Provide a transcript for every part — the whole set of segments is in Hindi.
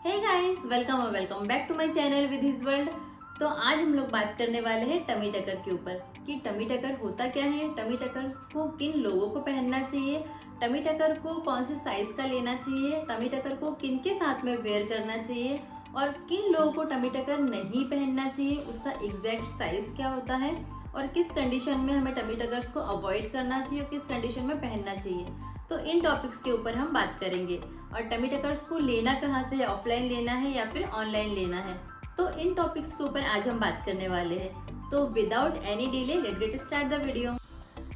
हे गाइस, वेलकम और welcome back to my channel with his world. तो आज हम लोग बात करने वाले हैं टमी टकर के ऊपर कि टमी टकर होता क्या है, टमी टकर को किन लोगों को पहनना चाहिए, टमी टकर को कौन से साइज का लेना चाहिए, टमी टकर को किन के साथ में वेयर करना चाहिए और किन लोगों को टमी टकर नहीं पहनना चाहिए, उसका एग्जैक्ट साइज क्या होता है और किस कंडीशन में हमें टमी टकर्स को अवॉइड करना चाहिए और किस कंडीशन में पहनना चाहिए। तो इन टॉपिक्स के ऊपर हम बात करेंगे। और टमी टकर्स को लेना कहाँ से है, ऑफलाइन लेना है या फिर ऑनलाइन लेना है, तो इन टॉपिक्स के ऊपर आज हम बात करने वाले हैं। तो without any delay let's get start the video.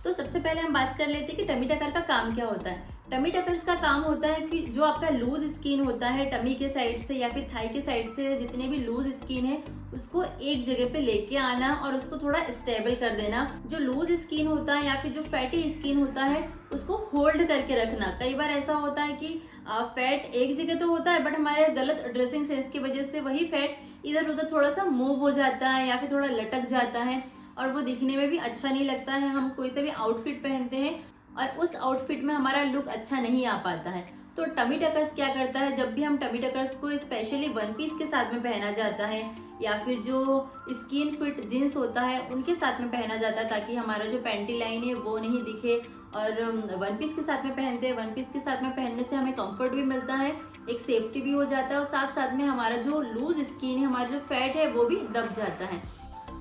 तो सबसे पहले हम बात कर लेते हैं कि टमी टकर का काम क्या होता है। टमी टकर्स का काम होता है कि जो आपका लूज स्किन होता है टमी के साइड से या फिर थाई के साइड से, जितने भी लूज स्किन है उसको एक जगह पे लेके आना और उसको थोड़ा स्टेबल कर देना। जो लूज स्किन होता है या फिर जो फैटी स्किन होता है उसको होल्ड करके रखना। कई बार ऐसा होता है कि फैट एक जगह तो होता है बट हमारे गलत ड्रेसिंग सेंस की वजह से वही फैट इधर उधर थोड़ा सा मूव हो जाता है या फिर थोड़ा लटक जाता है और वो दिखने में भी अच्छा नहीं लगता है। हम कोई सा भी आउटफिट पहनते हैं और उस आउटफिट में हमारा लुक अच्छा नहीं आ पाता है। तो टमी टकर्स क्या करता है, जब भी हम टमी टकर्स को स्पेशली वन पीस के साथ में पहना जाता है या फिर जो स्किन फिट जीन्स होता है उनके साथ में पहना जाता है ताकि हमारा जो पैंटी लाइन है वो नहीं दिखे। और वन पीस के साथ में पहनते हैं, वन पीस के साथ में पहनने से हमें कंफर्ट भी मिलता है, एक सेफ्टी भी हो जाता है और साथ साथ में हमारा जो लूज स्किन है, हमारा जो फैट है वो भी दब जाता है।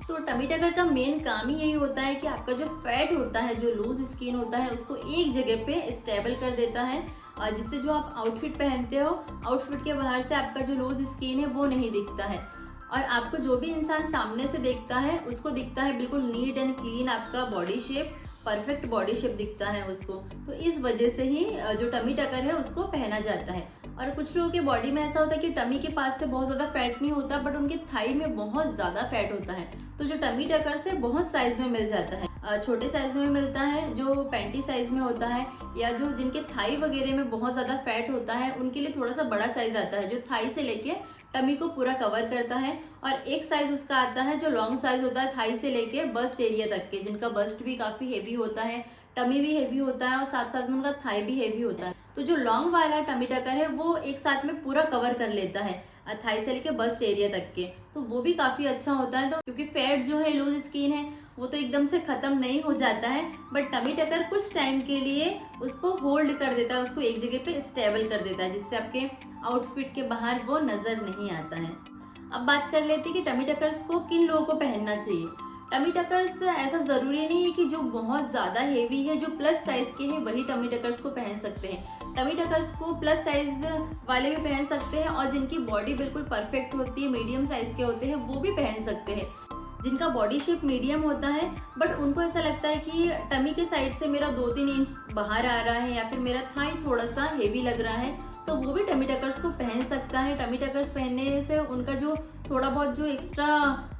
तो टमी टकर का मेन काम ही यही होता है कि आपका जो फैट होता है, जो लूज स्किन होता है उसको एक जगह पे स्टेबल कर देता है और जिससे जो आप आउटफिट पहनते हो आउटफिट के बाहर से आपका जो लूज स्किन है वो नहीं दिखता है और आपको जो भी इंसान सामने से देखता है उसको दिखता है बिल्कुल नीट एंड क्लीन, आपका body shape perfect body shape दिखता है उसको। तो इस वजह से ही जो टमी टकर है उसको पहना जाता है। और कुछ लोगों के बॉडी में ऐसा होता है कि टमी के पास से बहुत ज़्यादा फैट नहीं होता बट उनके थाई में बहुत ज़्यादा फैट होता है, तो जो टमी टकर से बहुत साइज में मिल जाता है, छोटे साइज में मिलता है, जो पैंटी साइज में होता है या जो जिनके थाई वगैरह में बहुत ज़्यादा फैट होता है उनके लिए थोड़ा सा बड़ा साइज आता है जो थाई से लेके टमी को पूरा कवर करता है। और एक साइज उसका आता है जो लॉन्ग साइज होता है थाई से लेके बस्ट एरिया तक के, जिनका बस्ट भी काफ़ी हेवी होता है, टमी भी हेवी होता है और साथ साथ में उनका थाई भी हेवी होता है। तो जो लॉन्ग वाला टमी टकर है वो एक साथ में पूरा कवर कर लेता है थाई से लेके बस्ट एरिया तक के, तो वो भी काफ़ी अच्छा होता है। तो क्योंकि फैट जो है लूज स्किन है वो तो एकदम से ख़त्म नहीं हो जाता है बट टमी टकर कुछ टाइम के लिए उसको होल्ड कर देता है, उसको एक जगह पे स्टेबल कर देता है जिससे आपके आउटफिट के बाहर वो नज़र नहीं आता है। अब बात कर लेते हैं कि टमी टकर्स को किन लोगों को पहनना चाहिए। टमी टकर्स ऐसा ज़रूरी नहीं है कि जो बहुत ज़्यादा हेवी है, जो प्लस साइज़ के हैं वही टमी टकर्स को पहन सकते हैं। टमी टकर्स को प्लस साइज़ वाले भी पहन सकते हैं और जिनकी बॉडी बिल्कुल परफेक्ट होती है, मीडियम साइज़ के होते हैं, वो भी पहन सकते हैं। जिनका बॉडी शेप मीडियम होता है बट उनको ऐसा लगता है कि टमी के साइड से मेरा 2-3 इंच बाहर आ रहा है या फिर मेरा थाई थोड़ा सा हेवी लग रहा है, तो वो भी टमी टकर्स को पहन सकता है। टमी टकर्स पहनने से उनका जो थोड़ा बहुत जो एक्स्ट्रा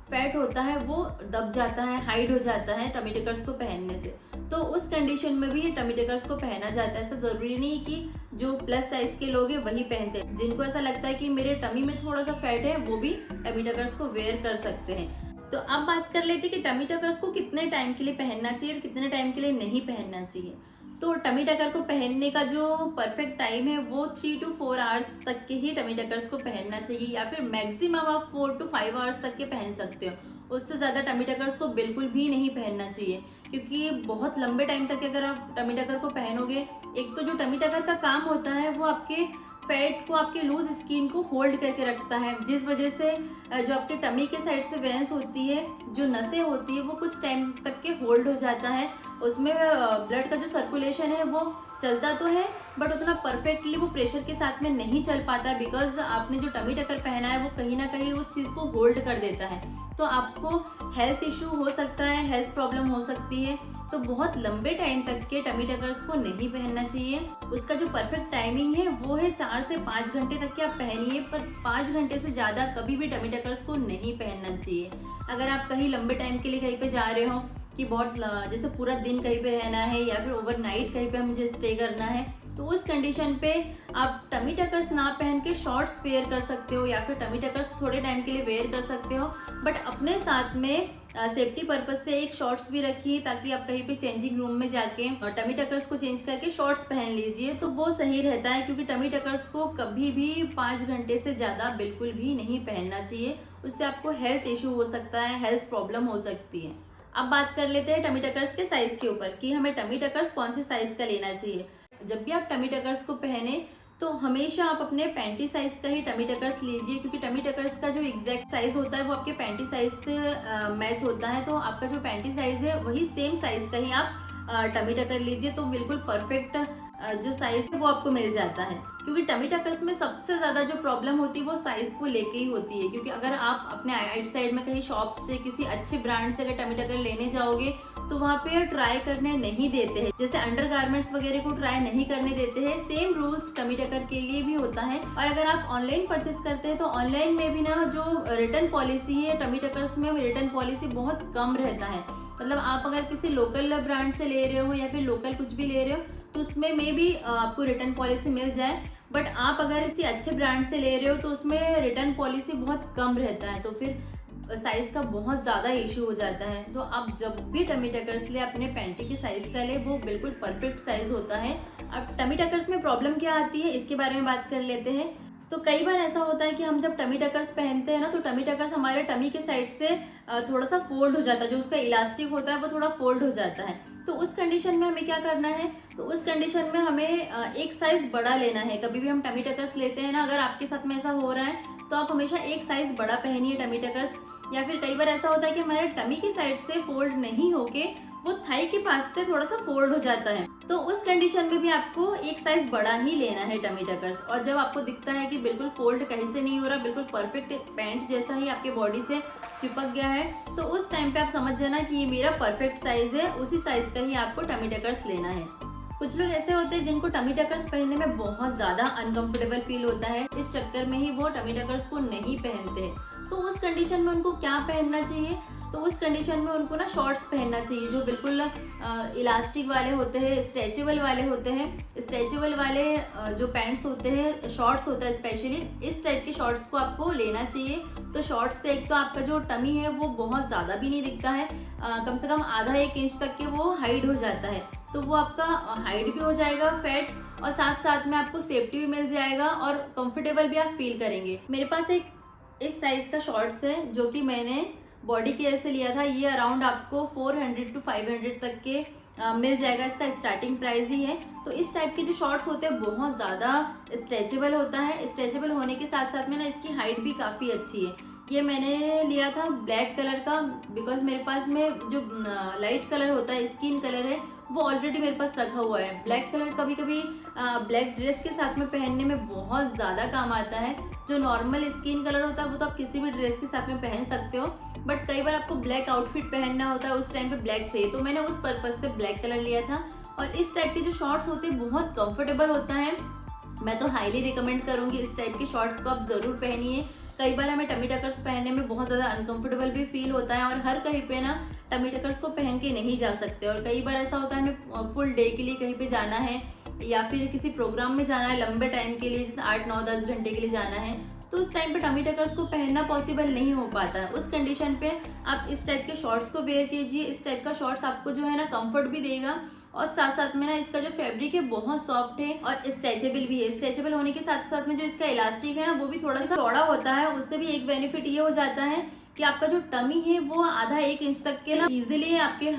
फैट होता है वो दब जाता है, हाइड हो जाता है टमी टकर्स को पहनने से। तो उस कंडीशन में भी टमी टकर्स को पहना जाता है। ऐसा ज़रूरी नहीं कि जो प्लस साइज के लोग हैं वही पहनते हैं, जिनको ऐसा लगता है कि मेरे टमी में थोड़ा सा फैट है वो भी टमी टकर्स को वेयर कर सकते हैं। तो अब बात कर लेते हैं कि टमी टकर्स को कितने टाइम के लिए पहनना चाहिए और कितने टाइम के लिए नहीं पहनना चाहिए। तो टमी टकर को पहनने का जो परफेक्ट टाइम है वो 3 to 4 आवर्स तक के ही टमी टकर्स को पहनना चाहिए या फिर मैक्सिमम आप 4 to 5 आवर्स तक के पहन सकते हो। उससे ज़्यादा टमी टकर्स को बिल्कुल भी नहीं पहनना चाहिए क्योंकि बहुत लंबे टाइम तक अगर आप टमी टकर को पहनोगे, एक तो जो टमी टकर का काम होता है वो आपके फैट को, आपके लूज स्किन को होल्ड करके रखता है, जिस वजह से जो आपके टमी के साइड से वेंस होती है, जो नसें होती है वो कुछ टाइम तक के होल्ड हो जाता है। उसमें ब्लड का जो सर्कुलेशन है वो चलता तो है बट उतना परफेक्टली वो प्रेशर के साथ में नहीं चल पाता बिकॉज आपने जो टमी टकर पहना है वो कहीं ना कहीं उस चीज़ को होल्ड कर देता है। तो आपको हेल्थ इशू हो सकता है, हेल्थ प्रॉब्लम हो सकती है। तो बहुत लंबे टाइम तक के टमी टकर्स को नहीं पहनना चाहिए। उसका जो परफेक्ट टाइमिंग है वो है 4 से 5 घंटे तक के आप पहनिए, पर 5 घंटे से ज़्यादा कभी भी टमी टकर्स को नहीं पहनना चाहिए। अगर आप कहीं लंबे टाइम के लिए कहीं पे जा रहे हो कि बहुत जैसे पूरा दिन कहीं पे रहना है या फिर ओवरनाइट कहीं पे मुझे स्टे करना है, तो उस कंडीशन पे आप टमी टकर्स ना पहन के शॉर्ट्स वेयर कर सकते हो, या फिर टमी टकर्स थोड़े टाइम के लिए वेयर कर सकते हो, बट अपने साथ में सेफ्टी पर्पज से एक शॉर्ट्स भी रखिए, ताकि आप कहीं पे चेंजिंग रूम में जाके टमी टकर्स को चेंज करके शॉर्ट्स पहन लीजिए, तो वो सही रहता है। क्योंकि टमी टकर्स को कभी भी 5 घंटे से ज़्यादा बिल्कुल भी नहीं पहनना चाहिए, उससे आपको हेल्थ इशू हो सकता है, हेल्थ प्रॉब्लम हो सकती है। अब बात कर लेते हैं टमी टकर्स के साइज के ऊपर कि हमें टमी टकर्स कौन से साइज का लेना चाहिए। जब भी आप टमी टकर्स को पहने तो हमेशा आप अपने पैंटी साइज का ही टमी टकर्स लीजिए, क्योंकि टमी टकर्स का जो एग्जैक्ट साइज होता है वो आपके पैंटी साइज से मैच होता है। तो आपका जो पैंटी साइज है वही सेम साइज का ही आप टमी टकर लीजिए, तो बिल्कुल परफेक्ट जो साइज है वो आपको मिल जाता है। क्योंकि टमी टकर्स में सबसे ज़्यादा जो प्रॉब्लम होती है वो साइज़ को लेके ही होती है। क्योंकि अगर आप अपने आइट साइड में कहीं शॉप से किसी अच्छे ब्रांड से अगर टमी टकर लेने जाओगे तो वहाँ पे ट्राई करने नहीं देते हैं, जैसे अंडर गारमेंट्स वगैरह को ट्राई नहीं करने देते हैं। सेम रूल्स टमी टकर के लिए भी होता है। और अगर आप ऑनलाइन परचेस करते हैं तो ऑनलाइन में भी ना जो रिटर्न पॉलिसी है टमी टकर्स में, रिटर्न पॉलिसी बहुत कम रहता है। मतलब आप अगर किसी लोकल ब्रांड से ले रहे हो या फिर लोकल कुछ भी ले रहे हो तो उसमें में भी आपको रिटर्न पॉलिसी मिल जाए, बट आप अगर किसी अच्छे ब्रांड से ले रहे हो तो उसमें रिटर्न पॉलिसी बहुत कम रहता है, तो फिर साइज का बहुत ज़्यादा इशू हो जाता है। तो आप जब भी टमी टकर्स ले अपने पैंटी के साइज का ले, वो बिल्कुल परफेक्ट साइज होता है। अब टमी टकर्स में प्रॉब्लम क्या आती है इसके बारे में बात कर लेते हैं। तो कई बार ऐसा होता है कि हम जब टमी टकर्स पहनते हैं ना तो टमी टकर्स हमारे टमी के साइड से थोड़ा सा फोल्ड हो जाता है, जो उसका इलास्टिक होता है वो थोड़ा फोल्ड हो जाता है। तो उस कंडीशन में हमें क्या करना है, तो उस कंडीशन में हमें एक साइज बड़ा लेना है। कभी भी हम टमी टकर्स लेते हैं ना, अगर आपके साथ में ऐसा हो रहा है तो आप हमेशा एक साइज बड़ा पहनिए टमी टकर्स। या फिर कई बार ऐसा होता है कि हमारे टमी की साइड से फोल्ड नहीं होके वो थाई के पास से थोड़ा सा फोल्ड हो जाता है, तो उस कंडीशन में भी आपको एक साइज बड़ा ही लेना है टमी टकर्स। और जब आपको दिखता है कि बिल्कुल फोल्ड कहीं से नहीं हो रहा, बिल्कुल परफेक्ट पैंट जैसा ही आपके बॉडी से चिपक गया है, तो उस टाइम पे आप समझ जाना कि ये मेरा परफेक्ट साइज है, उसी साइज का ही आपको टमी टकर्स लेना है। कुछ लोग ऐसे होते हैं जिनको टमी टकर्स पहनने में बहुत ज़्यादा अनकंफर्टेबल फील होता है, इस चक्कर में ही वो टमी टकर्स को नहीं पहनते। तो उस कंडीशन में उनको क्या पहनना चाहिए, तो उस कंडीशन में उनको ना शॉर्ट्स पहनना चाहिए जो बिल्कुल इलास्टिक वाले होते हैं, स्ट्रेचेबल वाले होते हैं। स्ट्रेचेबल वाले जो पैंट्स होते हैं, शॉर्ट्स होता है स्पेशली, इस टाइप के शॉर्ट्स को आपको लेना चाहिए। तो शॉर्ट्स से एक तो आपका जो टमी है वो बहुत ज़्यादा भी नहीं दिखता है, कम से कम आधा 1 इंच तक के वो हाइड हो जाता है, तो वो आपका हाइड भी हो जाएगा फैट, और साथ साथ में आपको सेफ्टी भी मिल जाएगा और कंफर्टेबल भी आप फील करेंगे। मेरे पास एक इस साइज का शॉर्ट्स है जो कि मैंने बॉडी केयर से लिया था। ये अराउंड आपको 400 to 500 तक के मिल जाएगा, इसका स्टार्टिंग प्राइस ही है। तो इस टाइप के जो शॉर्ट्स होते हैं बहुत ज़्यादा स्ट्रेचेबल होता है, स्ट्रेचेबल होने के साथ साथ में ना इसकी हाइट भी काफ़ी अच्छी है। ये मैंने लिया था ब्लैक कलर का, बिकॉज मेरे पास में जो लाइट कलर होता है, स्किन कलर है, वो ऑलरेडी मेरे पास रखा हुआ है। ब्लैक कलर कभी कभी ब्लैक ड्रेस के साथ में पहनने में बहुत ज़्यादा काम आता है। जो नॉर्मल स्किन कलर होता है वो तो आप किसी भी ड्रेस के साथ में पहन सकते हो, बट कई बार आपको ब्लैक आउटफिट पहनना होता है, उस टाइम पे ब्लैक चाहिए, तो मैंने उस पर्पज से ब्लैक कलर लिया था। और इस टाइप के जो शॉर्ट्स होते हैं बहुत कंफर्टेबल होता है, मैं तो हाईली रिकमेंड करूँगी इस टाइप के शॉर्ट्स को आप ज़रूर पहनिए। कई बार हमें टमी टकर्स पहनने में बहुत ज़्यादा अनकंफर्टेबल भी फील होता है, और हर कहीं पे ना टमी टकर्स को पहन के नहीं जा सकते। और कई बार ऐसा होता है हमें फुल डे के लिए कहीं पे जाना है या फिर किसी प्रोग्राम में जाना है लंबे टाइम के लिए, जैसे 8, 9, 10 घंटे के लिए जाना है, तो उस टाइम पे टमी टकर्स को पहनना पॉसिबल नहीं हो पाता है। उस कंडीशन पे आप इस टाइप के शॉर्ट्स को वेयर कीजिए। इस टाइप का शॉर्ट्स आपको जो है ना कंफर्ट भी देगा, और साथ साथ में ना इसका जो फैब्रिक है बहुत सॉफ्ट है और स्ट्रेचेबल भी है। स्ट्रेचेबल होने के साथ साथ में जो इसका इलास्टिक है ना वो भी थोड़ा सा चौड़ा होता है। उससे भी एक बेनिफिट ये हो जाता है कि आपका जो टमी है वो आधा 1 इंच तक के ना इजीली आपके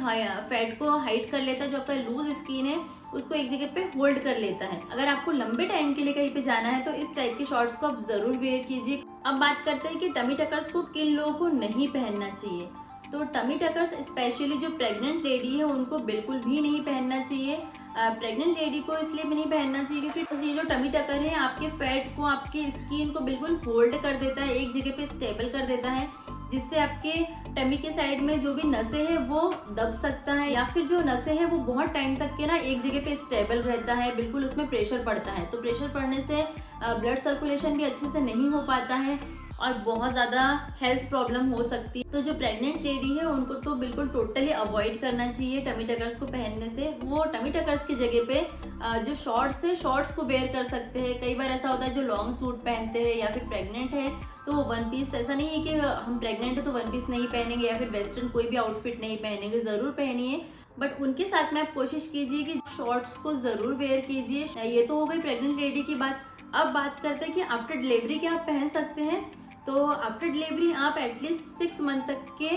फैट को हाइड कर लेता है। जो आपका लूज स्किन है उसको एक जगह पे होल्ड कर लेता है। अगर आपको लंबे टाइम के लिए कहीं पे जाना है तो इस टाइप के शॉर्ट्स को आप जरूर वेयर कीजिए। अब बात करते हैं कि टमी टकर्स को किन लोगों को नहीं पहनना चाहिए। तो टमी टकर्स स्पेशली जो प्रेग्नेंट लेडी है उनको बिल्कुल भी नहीं पहनना चाहिए। प्रेग्नेंट लेडी को इसलिए भी नहीं पहनना चाहिए क्योंकि ये जो टमी टकर है आपके फैट को, आपकी स्किन को बिल्कुल होल्ड कर देता है, एक जगह पे स्टेबल कर देता है, जिससे आपके टमी के साइड में जो भी नसें हैं वो दब सकता है, या फिर जो नसें हैं वो बहुत टाइम तक के ना एक जगह पे स्टेबल रहता है, बिल्कुल उसमें प्रेशर पड़ता है। तो प्रेशर पड़ने से ब्लड सर्कुलेशन भी अच्छे से नहीं हो पाता है, और बहुत ज़्यादा हेल्थ प्रॉब्लम हो सकती है। तो जो प्रेग्नेंट लेडी है उनको तो बिल्कुल टोटली अवॉइड करना चाहिए टमी टकर्स को पहनने से। वो टमी टकर्स की जगह पे जो शॉर्ट्स है शॉर्ट्स को वेयर कर सकते हैं। कई बार ऐसा होता है जो लॉन्ग सूट पहनते हैं या फिर प्रेग्नेंट है तो वो वन पीस, ऐसा नहीं है कि हम प्रेग्नेंट है तो वन पीस नहीं पहनेंगे या फिर वेस्टर्न कोई भी आउटफिट नहीं पहनेंगे, ज़रूर पहनिए बट उनके साथ में आप कोशिश कीजिए कि शॉर्ट्स को ज़रूर वेयर कीजिए। ये तो हो गई प्रेग्नेंट लेडी की बात। अब बात करते हैं कि आफ्टर डिलीवरी क्या आप पहन सकते हैं। तो आफ्टर डिलीवरी आप एटलीस्ट 6 मंथ तक के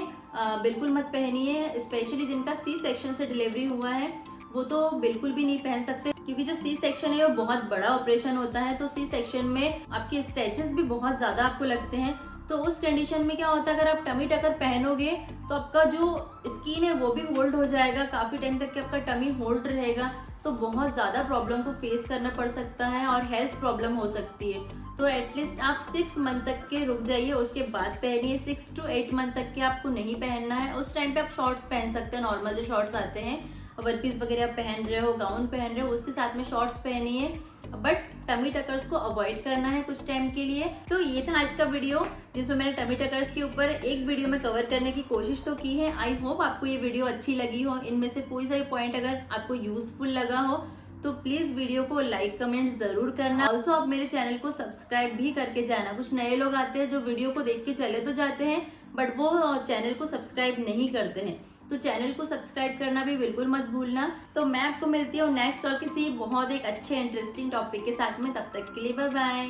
बिल्कुल मत पहनिए। स्पेशली जिनका सी सेक्शन से डिलीवरी हुआ है वो तो बिल्कुल भी नहीं पहन सकते, क्योंकि जो सी सेक्शन है वो बहुत बड़ा ऑपरेशन होता है। तो सी सेक्शन में आपके स्ट्रेचेस भी बहुत ज़्यादा आपको लगते हैं। तो उस कंडीशन में क्या होता है, अगर आप टमी टकर पहनोगे तो आपका जो स्किन है वो भी होल्ड हो जाएगा, काफ़ी टाइम तक के आपका टमी होल्ड रहेगा। तो बहुत ज़्यादा प्रॉब्लम को फेस करना पड़ सकता है और हेल्थ प्रॉब्लम हो सकती है। तो एटलीस्ट आप 6 मंथ तक के रुक जाइए, उसके बाद पहनिए। 6 to 8 मंथ तक के आपको नहीं पहनना है। उस टाइम पे आप शॉर्ट्स पहन सकते हैं, नॉर्मल जो शॉर्ट्स आते हैं, वन पीस वगैरह आप पहन रहे हो, गाउन पहन रहे हो, उसके साथ में शॉर्ट्स पहनिए। बट टमी टकर्स को अवॉइड करना है कुछ टाइम के लिए। सो ये था आज का वीडियो जिसमें मैंने टमी टकर्स के ऊपर एक वीडियो में कवर करने की कोशिश तो की है। आई होप आपको ये वीडियो अच्छी लगी हो। इनमें से कोई सा भी पॉइंट अगर आपको यूजफुल लगा हो तो प्लीज वीडियो को लाइक कमेंट जरूर करना। ऑल्सो आप मेरे चैनल को सब्सक्राइब भी करके जाना। कुछ नए लोग आते हैं जो वीडियो को देख के चले तो जाते हैं बट वो चैनल को सब्सक्राइब नहीं करते हैं, तो चैनल को सब्सक्राइब करना भी बिल्कुल मत भूलना। तो मैं आपको मिलती हूँ नेक्स्ट और किसी बहुत एक अच्छे इंटरेस्टिंग टॉपिक के साथ में। तब तक के लिए बाय बाय।